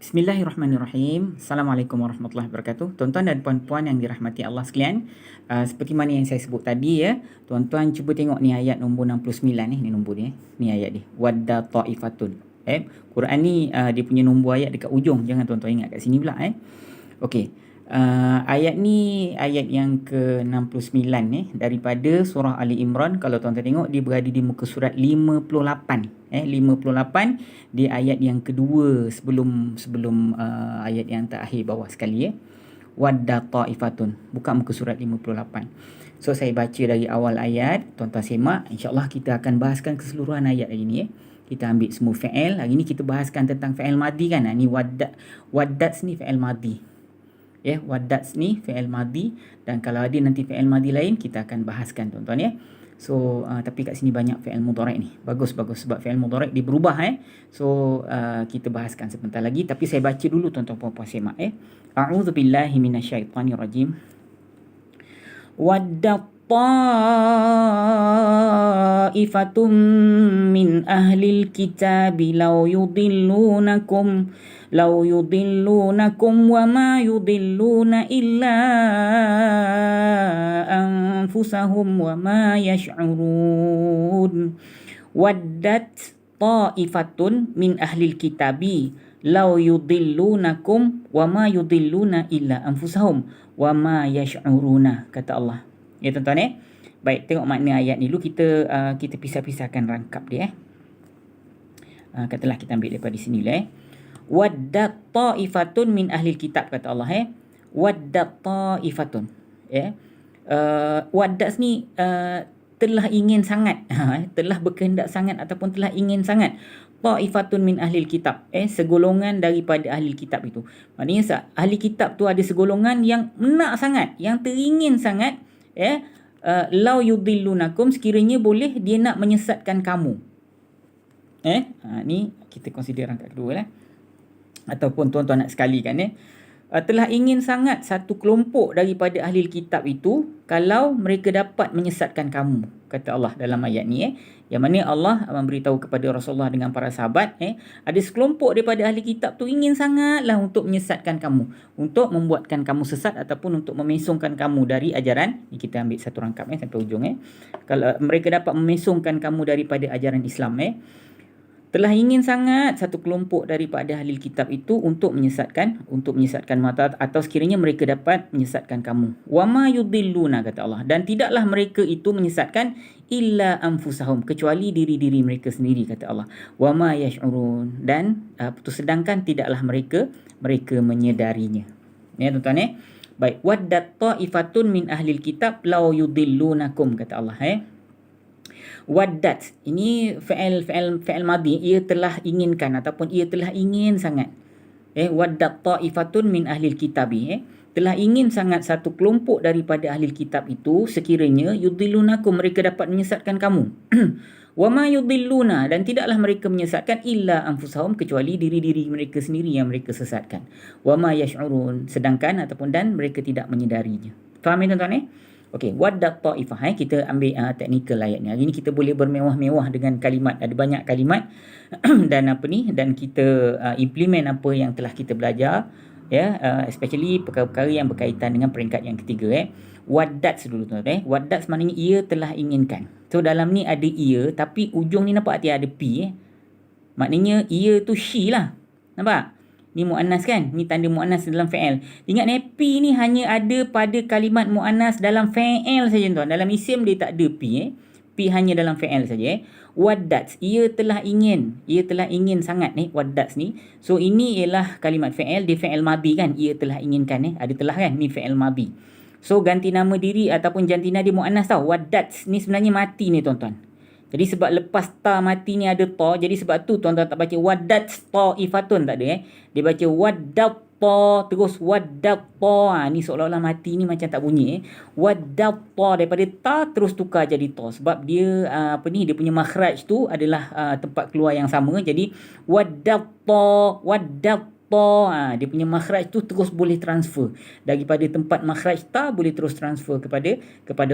Bismillahirrahmanirrahim. Assalamualaikum warahmatullahi wabarakatuh. Tuan-tuan dan puan-puan yang dirahmati Allah sekalian, seperti mana yang saya sebut tadi ya, tuan-tuan cuba tengok ni ayat nombor 69 ni nombor dia. Ni ayat dia. Wadda ta'ifatun. Quran ni dia punya nombor ayat dekat ujung. Jangan tuan-tuan ingat kat sini pula Okey. Ayat ni ayat yang ke-69 daripada surah Ali Imran. Kalau tuan-tuan tengok dia berada di muka surat 58. 58 di ayat yang kedua sebelum ayat yang terakhir bawah sekali Wadda ta'ifatun. Buka muka surat 58. So saya baca dari awal ayat, tuan-tuan semak. InsyaAllah kita akan bahaskan keseluruhan ayat hari ni Kita ambil semua fi'il. Hari ni kita bahaskan tentang fi'il madi kan. Ni waddat ni fi'il madi. Waddat ni fi'il madi, dan kalau ada nanti fi'il madi lain kita akan bahaskan tuan-tuan So tapi kat sini banyak fi'il mudhari' ni. Bagus sebab fi'il mudhari' dia berubah So kita bahaskan sebentar lagi, tapi saya baca dulu tuan-tuan puan-puan semak A'udzubillahi minasyaitanirrajim. Wadda ta'ifatum min ahlil kitabi law yudillunakum wa ma yudilluna illa anfusahum wa ma yash'urun. Waddat ta'ifatun min ahlil kitabi law yudillunakum wa ma yudilluna illa anfusahum wa ma yash'uruna, kata Allah. Ya tuan-tuan Baik, tengok makna ayat ni dulu. Kita pisah-pisahkan rangkap dia Katalah kita ambil daripada sini lah Waddat ta'ifatun min ahlil kitab, kata Allah Waddat ta'ifatun waddat ni telah ingin sangat telah berkehendak sangat ataupun telah ingin sangat. Ta'ifatun min ahlil kitab, segolongan daripada ahli kitab itu. Maknanya ahli kitab tu ada segolongan yang nak sangat, yang teringin sangat law yudillunakum, sekiranya boleh dia nak menyesatkan kamu. Ni kita consider rangkap kedua ataupun tuan-tuan nak sekalikan telah ingin sangat satu kelompok daripada ahli kitab itu kalau mereka dapat menyesatkan kamu, kata Allah dalam ayat ni yang mana Allah memberitahu kepada Rasulullah dengan para sahabat ada sekelompok daripada ahli kitab tu ingin sangatlah untuk menyesatkan kamu, untuk membuatkan kamu sesat ataupun untuk memesongkan kamu dari ajaran ni. Kita ambil satu rangkap sampai ujung kalau mereka dapat memesongkan kamu daripada ajaran Islam telah ingin sangat satu kelompok daripada ahli kitab itu untuk menyesatkan mata, atau sekiranya mereka dapat menyesatkan kamu. Wa ma yudilluna, kata Allah, dan tidaklah mereka itu menyesatkan illa anfusahum, kecuali diri-diri mereka sendiri, kata Allah. Wa ma yash'urun, dan sedangkan tidaklah mereka menyedarinya. Ya tuan-tuan Baik, waddat ta'ifatun min ahlil kitab law yudillunakum, kata Allah Waddat ini fi'il madi, ia telah inginkan ataupun ia telah ingin sangat. Waddat ta'ifatun min ahlil kitabi, telah ingin sangat satu kelompok daripada ahli kitab itu sekiranya yudillunakum, mereka dapat menyesatkan kamu. Wa ma yudilluna, dan tidaklah mereka menyesatkan illa anfusahum, kecuali diri-diri mereka sendiri yang mereka sesatkan. Wa ma yash'urun, sedangkan ataupun dan mereka tidak menyedarinya. Faham tuan-tuan Okey, waddat ta'ifah. Kita ambil teknikal ayat ni. Hari ni kita boleh bermewah-mewah dengan kalimat. Ada banyak kalimat dan kita implement apa yang telah kita belajar especially perkara-perkara yang berkaitan dengan peringkat yang ketiga Waddat dulu tuan-tuan Waddat maknanya ia telah inginkan. So dalam ni ada ia, tapi ujung ni nampak ada P maknanya ia tu she lah. Nampak? Ni mu'annas kan? Ni tanda mu'annas dalam fi'il. Ingat P ni hanya ada pada kalimat mu'annas dalam fi'il saja tuan. Dalam isim dia tak ada P P hanya dalam fi'il saja Waddat, ia telah ingin sangat waddat ni. So ini ialah kalimat fi'il, dia fi'il madi kan? Ia telah inginkan ada telah kan? Ni fi'il madi. So ganti nama diri ataupun jantina dia mu'annas tau. Waddat ni sebenarnya mati ni tuan-tuan. Jadi sebab lepas ta mati ni ada ta, jadi sebab tu tuan-tuan tak baca waddat ta'ifatun, tak ada Dia baca waddat ta terus waddat ta. Ni seolah-olah mati ni macam tak bunyi Waddat ta, daripada ta terus tukar jadi ta sebab dia dia punya makhraj tu adalah tempat keluar yang sama. Jadi waddat ta dia punya makhraj tu terus boleh transfer daripada tempat makhraj ta, boleh terus transfer kepada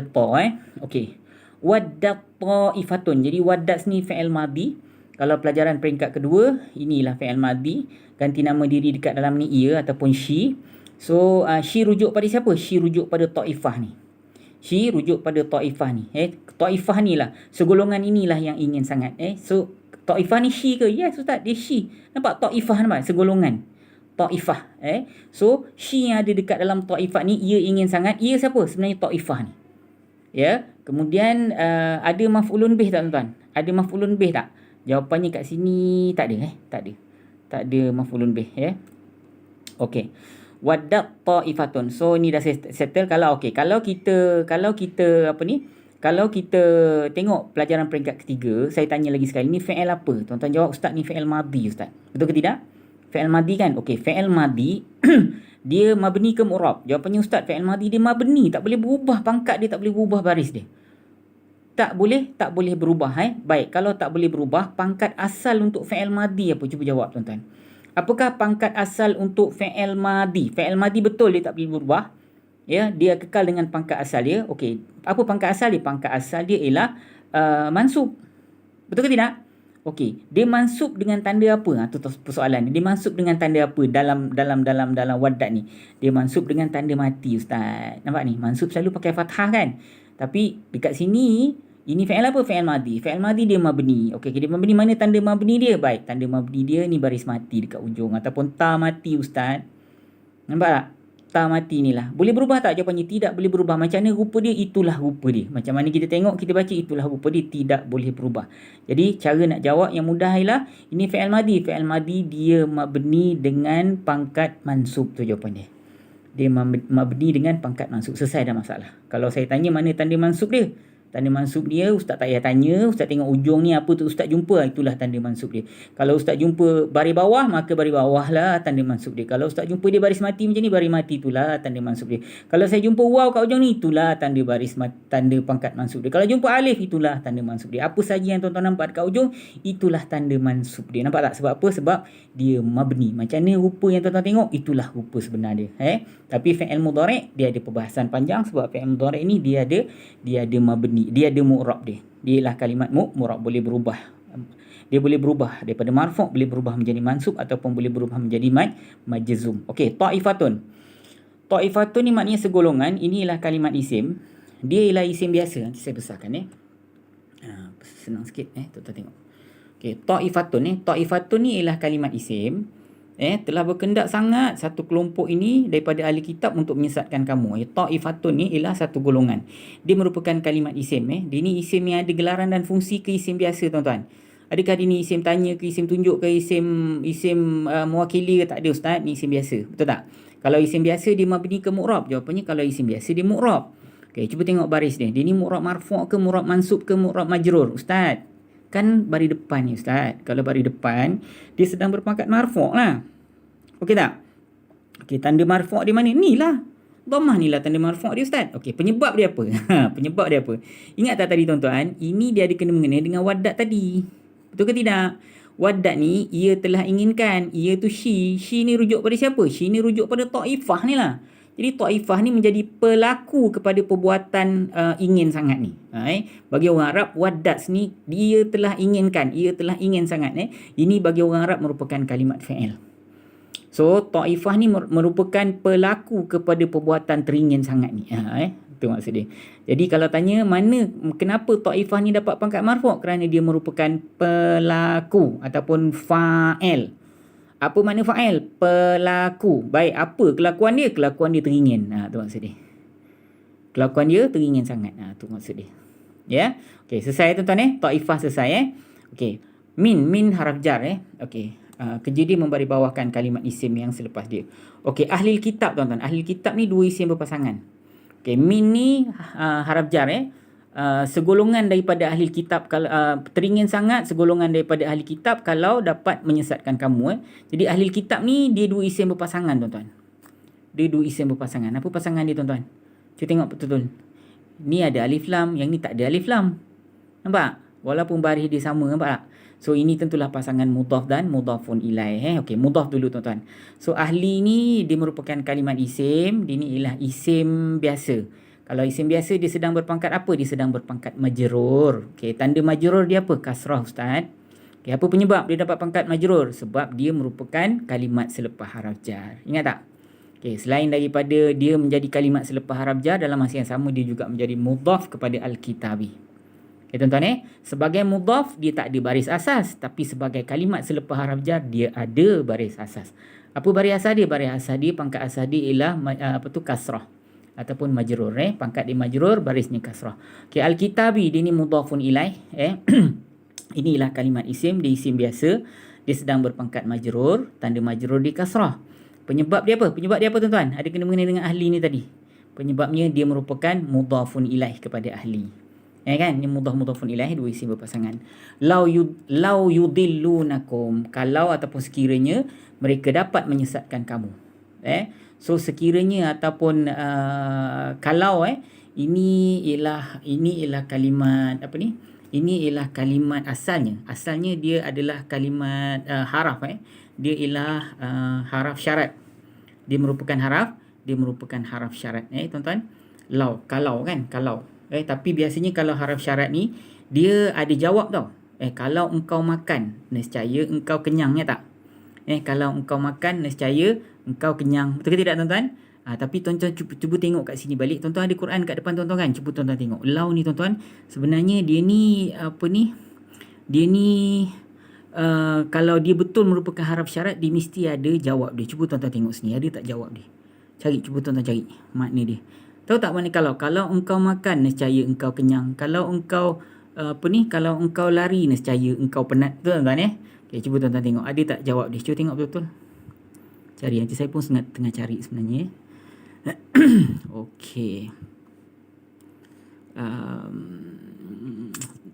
ta Okey. Waddat ta'ifatun. Jadi waddat ni fi'il madi. Kalau pelajaran peringkat kedua, inilah fi'il madi. ganti nama diri dekat dalam ni ia ataupun she. So she rujuk pada siapa? She rujuk pada Taifah ni. She rujuk pada Taifah ni. Taifah ni lah, segolongan inilah yang ingin sangat. So Taifah ni she ke? Yes Ustaz, dia she. Nampak Taifah nampak? Segolongan. Taifah. So she yang ada dekat dalam Taifah ni, ia ingin sangat. Ia siapa? Sebenarnya Taifah ni. Ya. Kemudian ada maf'ulun bih tak tuan-tuan? Ada maf'ulun bih tak? Jawapannya kat sini tak ada. Tak ada. Tak ada maf'ulun bih. Okey. Waddat ta'ifatun. So ni dah settle. Kalau kita tengok pelajaran peringkat ketiga, saya tanya lagi sekali, ni fi'il apa? Tuan-tuan jawab, Ustaz ni fi'il madhi Ustaz. Betul ke tidak? Fi'il madhi kan? Okey, fi'il madhi dia mabni ke mu'rab? Jawapannya Ustaz, fi'il madhi dia mabni, tak boleh berubah pangkat dia, tak boleh berubah baris dia. Tak boleh berubah. Baik, kalau tak boleh berubah, pangkat asal untuk fi'il madhi apa? Cuba jawab tuan-tuan. Apakah pangkat asal untuk fi'il madhi? Fi'il madhi betul dia tak boleh berubah. Ya, dia kekal dengan pangkat asal dia. Okey, apa pangkat asal dia? Pangkat asal dia ialah mansub. Betul ke tidak? Okey, dia mansub dengan tanda apa? Itu persoalan dia. Dia mansub dengan tanda apa dalam waddat ni? Dia mansub dengan tanda mati Ustaz. Nampak ni? Mansub selalu pakai fathah kan? Tapi dekat sini ini fi'il apa? Fi'il madhi. Fi'il madhi dia mabni. Okey, dia mabni, mana tanda mabni dia? Baik, tanda mabni dia ni baris mati dekat ujung ataupun ta mati Ustaz. Nampak tak? Ta mati ni lah. Boleh berubah tak? Jawapannya tidak boleh berubah. Macam mana rupa dia? Itulah rupa dia. Macam mana kita tengok, kita baca, itulah rupa dia. Tidak boleh berubah. Jadi cara nak jawab yang mudah ialah ini fi'il madhi. Fi'il madhi dia mabni dengan pangkat mansub tu jawapan dia. Dia mabni dengan pangkat mansub. Selesai dah masalah. Kalau saya tanya mana tanda mansub dia? Tanda mansub dia, Ustaz tak payah tanya. Ustaz tengok ujung ni apa tu Ustaz jumpa, itulah tanda mansub dia. Kalau Ustaz jumpa baris bawah, maka baris bawah lah tanda mansub dia. Kalau Ustaz jumpa dia baris mati macam ni, baris mati itulah tanda mansub dia. Kalau saya jumpa waw kat ujung ni, itulah tanda tanda pangkat mansub dia. Kalau jumpa alif, itulah tanda mansub dia. Apa saja yang tuan-tuan nampak dekat ujung, itulah tanda mansub dia. Nampak tak? Sebab apa? Sebab dia mabni. Macam mana rupa yang tuan-tuan tengok, itulah rupa sebenar dia. Tapi fi'il mudhari' dia ada perbahasan panjang sebab fi'il mudhari' ni dia ada mabni, dia ada mu'rab dia. Dia ialah kalimat mu'rab, boleh berubah. Dia boleh berubah daripada marfu', boleh berubah menjadi mansub ataupun boleh berubah menjadi majzum. Okey, ta'ifatun. Ta'ifatun ni maknanya segolongan. Ini ialah kalimat isim. Dia ialah isim biasa. Nanti saya besarkan senang sikit tuan-tuan tengok. Okey, ta'ifatun Ta'ifatun ni ialah kalimat isim. Telah berkendak sangat satu kelompok ini daripada ahli kitab untuk menyesatkan kamu. Ta'ifatun ni ialah satu golongan. Dia merupakan kalimat isim. Dia ni isim yang ada gelaran dan fungsi ke isim biasa tuan-tuan. Adakah dia ni isim tanya ke, isim tunjuk ke, isim mewakili ke? Tak ada Ustaz, ni isim biasa. Betul tak? Kalau isim biasa dia mabni ke mu'rab? Jawapannya kalau isim biasa dia mu'rab. Okey, cuba tengok baris dia. Dia ni mu'rab marfu' ke, mu'rab mansub ke, mu'rab majrur? Ustaz, kan baris depan ni Ustaz. Kalau baris depan, dia sedang berpangkat marfu' lah. Okey tak? Okey, tanda marfu' dia mana? Ni lah. Dhammah ni lah tanda marfu' dia Ustaz. Okey, penyebab dia apa? Penyebab dia apa? Ingat tak tadi tuan-tuan? Ini dia ada kena mengena dengan waddat tadi. Betul ke tidak? Waddat ni, ia telah inginkan. Ia tu she. She ni rujuk pada siapa? She ni rujuk pada Taifah ni lah. Jadi Taifah ni menjadi pelaku kepada perbuatan ingin sangat ni. Bagi orang Arab, waddat ni dia telah inginkan. Ia telah ingin sangat. Ini bagi orang Arab merupakan kalimat fi'il. So Taifah ni merupakan pelaku kepada perbuatan teringin sangat ni. Itu maksud dia. Jadi kalau tanya kenapa Taifah ni dapat pangkat marfu'? Kerana dia merupakan pelaku ataupun fa'il. Apa makna fa'il? Pelaku. Baik, apa kelakuan dia? Kelakuan dia teringin. Itu maksud dia. Kelakuan dia teringin sangat. Itu maksud dia. Ya. Okey, selesai tuan-tuan Taifah selesai Okey. Min haraf jar Okey. Kerja dia membaribawahkan kalimat isim yang selepas dia. Okey, ahli kitab tuan-tuan. Ahli kitab ni dua isim berpasangan. Okey, min ni haraf jar segolongan daripada ahli kitab. Teringin sangat segolongan daripada ahli kitab kalau dapat menyesatkan kamu. Jadi ahli kitab ni dia dua isim berpasangan tuan-tuan. Dia dua isim berpasangan. Apa pasangan dia tuan-tuan? Cuba tengok betul-betul. Ni ada alif lam, yang ni tak ada alif lam. Nampak? Walaupun baris dia sama, nampak tak? So ini tentulah pasangan mudhaf dan mudhafun ilaih. Okey, mudhaf dulu tuan-tuan. So ahli ni dia merupakan kalimat isim. Dia ni ialah isim biasa. Kalau isim biasa dia sedang berpangkat apa? Dia sedang berpangkat majrur. Okey, tanda majrur dia apa? Kasrah Ustaz. Okay, apa penyebab dia dapat pangkat majrur? Sebab dia merupakan kalimat selepas haraf jar. Ingat tak? Okay, selain daripada dia menjadi kalimat selepas haraf jar, dalam masa yang sama dia juga menjadi mudhaf kepada al-kitabi. Okay, tuan-tuan sebagai mudhaf dia tak ada baris asas, tapi sebagai kalimat selepas haraf jar dia ada baris asas. Apa baris asas dia? Baris asas dia, pangkat asas dia ialah kasrah ataupun majrur. Pangkat dia majrur, barisnya kasrah. Okay, al-kitabi dia ni mudhafun ilaih. Inilah kalimat isim, dia isim biasa. Dia sedang berpangkat majrur, tanda majrur di kasrah. Penyebab dia apa? Penyebab dia apa tuan-tuan? Ada kena mengenai dengan ahli ni tadi. Penyebabnya dia merupakan mudhafun ilaih kepada ahli. Kan? Ini mudhafun ilaih, dua isim berpasangan. Lau yudillunakum. Kalau ataupun sekiranya mereka dapat menyesatkan kamu. So sekiranya ataupun kalau ini ialah kalimat apa ni? Ini ialah kalimat asalnya. Asalnya dia adalah kalimat haraf. Dia ialah haraf syarat. Dia merupakan haraf syarat. Tuan-tuan. Kalau kan? Kalau. Tapi biasanya kalau haraf syarat ni, dia ada jawab tau. Kalau engkau makan, nescaya engkau kenyang, ya tak? Kalau engkau makan, nescaya engkau kenyang. Betul ke tidak tuan-tuan? Tapi tuan-tuan cuba tengok kat sini balik. Tuan-tuan ada Quran kat depan tuan-tuan kan? Cuba tuan-tuan tengok. Lau ni tuan-tuan, sebenarnya dia ni kalau dia betul merupakan haraf syarat, dia mesti ada jawab dia. Cuba tuan-tuan tengok sini, ada tak jawab dia? Cuba tuan-tuan cari makna dia. Tahu tak makna kalau engkau makan, nescaya engkau kenyang. Kalau engkau kalau engkau lari, nescaya engkau penat. Tuan-tuan Okay, cuba tuan-tuan tengok, ada tak jawab dia? Cuba tengok betul-betul. Cari, nanti saya pun tengah cari sebenarnya. Okey.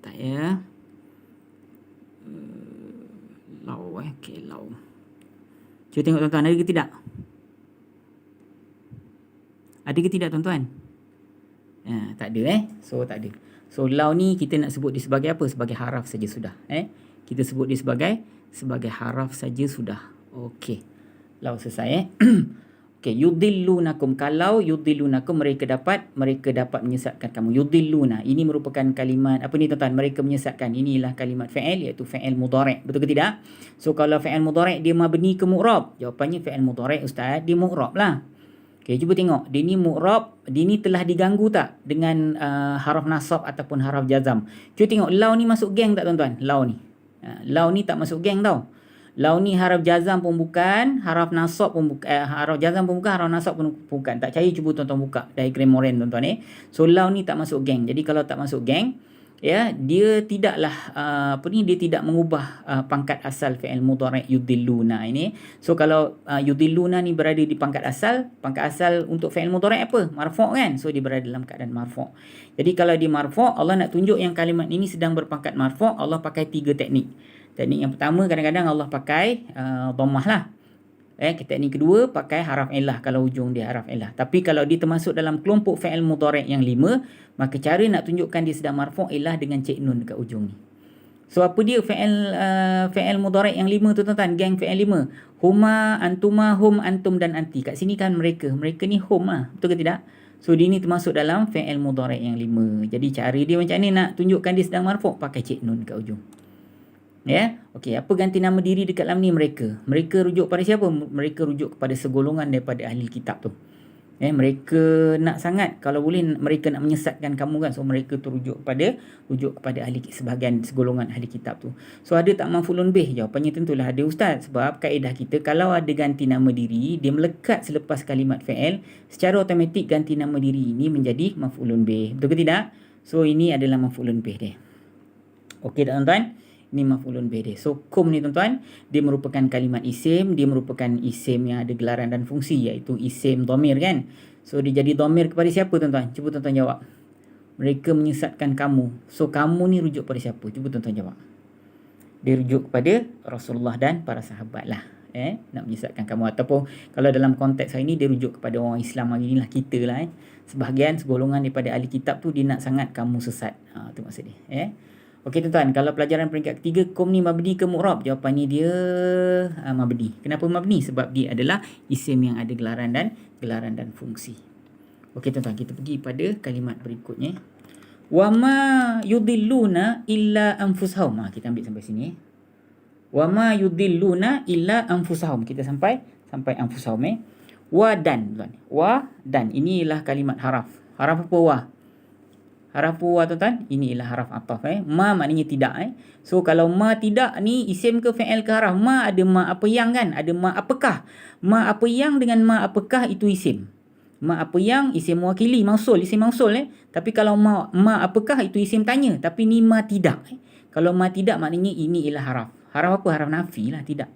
Tak ya. Lau okey, lau. Cuba tengok tuan-tuan, ada ke tidak? Ada ke tidak tuan-tuan? Tak ada So tak ada. So lau ni kita nak sebut dia sebagai apa? Sebagai haraf saja sudah. Kita sebut dia sebagai haraf saja sudah. Okey. Lau selesai Okey, yudillunakum. Kalau yudillunakum, mereka dapat menyesatkan kamu. Yudilluna, ini merupakan kalimat apa ni tuan-tuan? Mereka menyesatkan. Inilah kalimat fa'il, iaitu fa'il mudhari'. Betul ke tidak? So kalau fa'il mudhari' dia mabni ke mu'rab? Jawapannya fa'il mudhari' ustaz, dia mu'rab lah. Okey, cuba tengok. Dia ni mu'rab, dia ni telah diganggu tak dengan haraf nasab ataupun haraf jazam? Cuba tengok, lau ni masuk geng tak tuan-tuan? Lau ni. Lau ni tak masuk geng tau. Lau ni haraf jazam pun bukan, haraf nasab pun bukan, haraf jazam pun bukan, haraf nasab pun bukan. Tak percaya cuba tuan-tuan buka diagram Moran tuan-tuan So lau ni tak masuk geng. Jadi kalau tak masuk geng, dia tidaklah dia tidak mengubah pangkat asal fi'il mudhari' yudilluna ini. So kalau yudilluna ni berada di pangkat asal untuk fi'il mudhari' apa? Marfu' kan? So dia berada dalam keadaan marfu'. Jadi kalau di marfu', Allah nak tunjuk yang kalimat ini sedang berpangkat marfu', Allah pakai 3 teknik. Teknik yang pertama, kadang-kadang Allah pakai dhammah lah. Teknik kedua, pakai haraf illah kalau ujung dia haraf illah. Tapi kalau dia termasuk dalam kelompok fi'il mudhari' yang 5, maka cara nak tunjukkan dia sedang marfu' ialah dengan cek nun dekat ujung ni. So apa dia fi'il mudhari' yang 5 tu tuan-tuan? Geng fi'il 5. Huma, antuma, hum, antum dan anti. Kat sini kan mereka. Mereka ni hum lah. Betul ke tidak? So dia ni termasuk dalam fi'il mudhari' yang 5. Jadi cara dia macam ni nak tunjukkan dia sedang marfu', pakai cek nun dekat ujung. Okey, apa ganti nama diri dekat dalam ni? Mereka rujuk pada siapa? Mereka rujuk kepada segolongan daripada ahli kitab tu. Mereka nak sangat, kalau boleh mereka nak menyesatkan kamu kan. So mereka tu rujuk kepada ahli, sebahagian segolongan ahli kitab tu. So ada tak maf'ulun bih? Jawapannya tentulah ada ustaz. Sebab kaedah kita, kalau ada ganti nama diri, dia melekat selepas kalimat fi'il, secara automatik ganti nama diri ini menjadi maf'ulun bih. Betul ke tidak? So ini adalah maf'ulun bih dia. Okey tak tuan-tuan? Ini maf'ulun bih dia. So kum ni tuan-tuan, dia merupakan kalimat isim, dia merupakan isim yang ada gelaran dan fungsi, iaitu isim dhamir kan. So dia jadi dhamir kepada siapa tuan-tuan? Cuba tuan-tuan jawab. Mereka menyesatkan kamu. So kamu ni rujuk pada siapa? Cuba tuan-tuan jawab. Dia rujuk kepada Rasulullah dan para sahabat lah. Nak menyesatkan kamu. Ataupun kalau dalam konteks hari ni, dia rujuk kepada orang Islam hari ni lah, kita lah. Sebahagian segolongan daripada ahli kitab tu, dia nak sangat kamu sesat. Itu maksud dia. Okey tuan-tuan, kalau pelajaran peringkat ketiga, kum ni mabni ke mu'rab? Jawapannya dia mabni. Kenapa mabni? Sebab dia adalah isim yang ada gelaran dan fungsi. Okey tuan-tuan, kita pergi pada kalimat berikutnya. Wa ma yudilluna illa anfusahum. Kita ambil sampai sini. Wa ma yudilluna illa anfusahum. Kita sampai anfusahum. Wa dan tuan. Wa dan. Inilah kalimat haraf. Haraf apa wa? Haraf wa tuan. Inilah haraf ataf. Ma maknanya tidak. So kalau ma tidak ni isim ke fi'il ke haraf? Ma ada ma apa yang kan? Ada ma apakah? Ma apa yang dengan ma apakah itu isim. Ma apa yang isim mewakili, mausul, isim mausul. Tapi kalau ma apakah itu isim tanya. Tapi ni ma tidak. Kalau ma tidak maknanya ini ialah haraf. Haraf apa? Haraf nafi lah, tidak.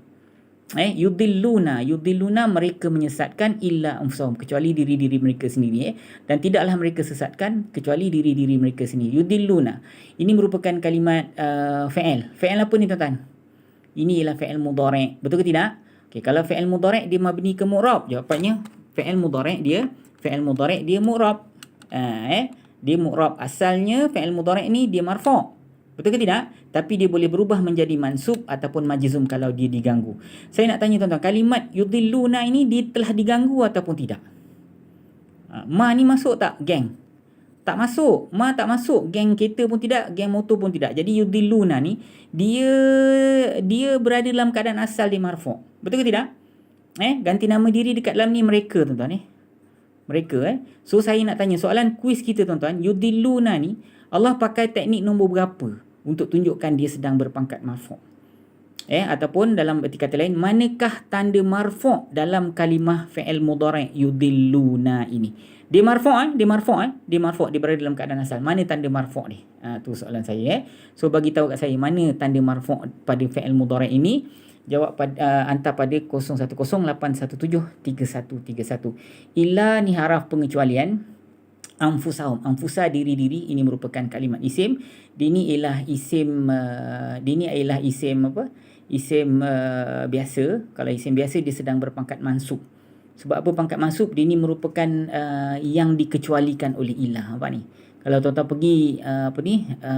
Yudilluna mereka menyesatkan illa anfusahum, kecuali diri-diri mereka sendiri. Dan tidaklah mereka sesatkan kecuali diri-diri mereka sendiri. Yudilluna. Ini merupakan kalimat fi'il. Fi'il apa ni tuan-tuan? Ini ialah fi'il mudhari'. Betul ke tidak? Okay, kalau fi'il mudhari' dia mabni ke mu'rab, jawapannya fi'il mudhari' dia mu'rab. Dia mu'rab. Asalnya fi'il mudhari' ni dia marfu'. Betul ke tidak? Tapi dia boleh berubah menjadi mansub ataupun majzum kalau dia diganggu. Saya nak tanya tuan-tuan, kalimat yudilluna ini dia telah diganggu ataupun tidak? Ma ni masuk tak geng? Tak masuk. Ma tak masuk. Geng kereta pun tidak, geng motor pun tidak. Jadi yudilluna ni dia berada dalam keadaan asal dia marfu'. Betul ke tidak? Ganti nama diri dekat dalam ni mereka tuan-tuan. Mereka. So saya nak tanya soalan kuis kita tuan-tuan, yudilluna ni Allah pakai teknik nombor berapa untuk tunjukkan dia sedang berpangkat marfu'? Ataupun dalam erti kata lain, manakah tanda marfu' dalam kalimah fi'il mudhari' yudilluna ini? Dia marfu', dia berada dalam keadaan asal. Mana tanda marfu' ni? Tu soalan saya. So bagi tahu kat saya mana tanda marfu' pada fi'il mudhari' ini. Jawab hantar pada 0108173131. Illa ni haraf pengecualian. Anfusahum, anfusa diri-diri, ini merupakan kalimat isim. Ini ialah isim apa? Isim biasa. Kalau isim biasa dia sedang berpangkat mansub. Sebab apa pangkat mansub? Dia ini merupakan yang dikecualikan oleh ilah. Apa ni? Kalau tuan-tuan pergi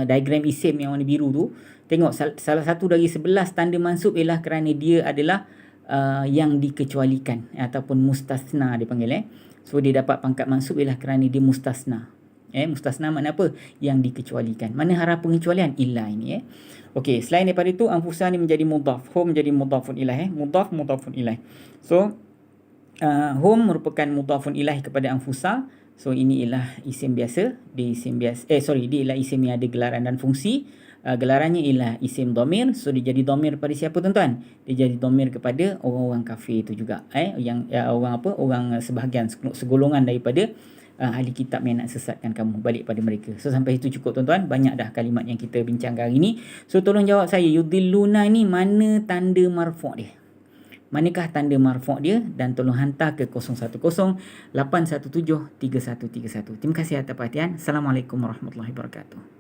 diagram isim yang warna biru tu, tengok salah satu dari 11 tanda mansub ialah kerana dia adalah yang dikecualikan ataupun mustasna dia panggil. So dia dapat pangkat mansub ialah kerana dia mustasna. Mustasna makna apa? Yang dikecualikan. Mana haraf pengecualian? Illa ini. Okey, selain daripada itu anfusa ni menjadi mudhaf. Hum menjadi mudhafun ilaih. Mudhafun ilaih. So hum merupakan mudhafun ilaih kepada anfusa. So ini ialah isim biasa. Dia ialah isim yang ada gelaran dan fungsi. Gelarannya ialah isim dhamir. So dia jadi dhamir pada siapa tuan-tuan? Dia jadi dhamir kepada orang-orang kafir itu juga. Orang sebahagian segolongan daripada ahli kitab yang nak sesatkan kamu, balik pada mereka. So sampai itu cukup tuan-tuan. Banyak dah kalimat yang kita bincangkan hari ini. So tolong jawab saya, yudilluna ni mana tanda marfu' dia? Manakah tanda marfu' dia? Dan tolong hantar ke 0108173131. Terima kasih atas perhatian. Assalamualaikum warahmatullahi wabarakatuh.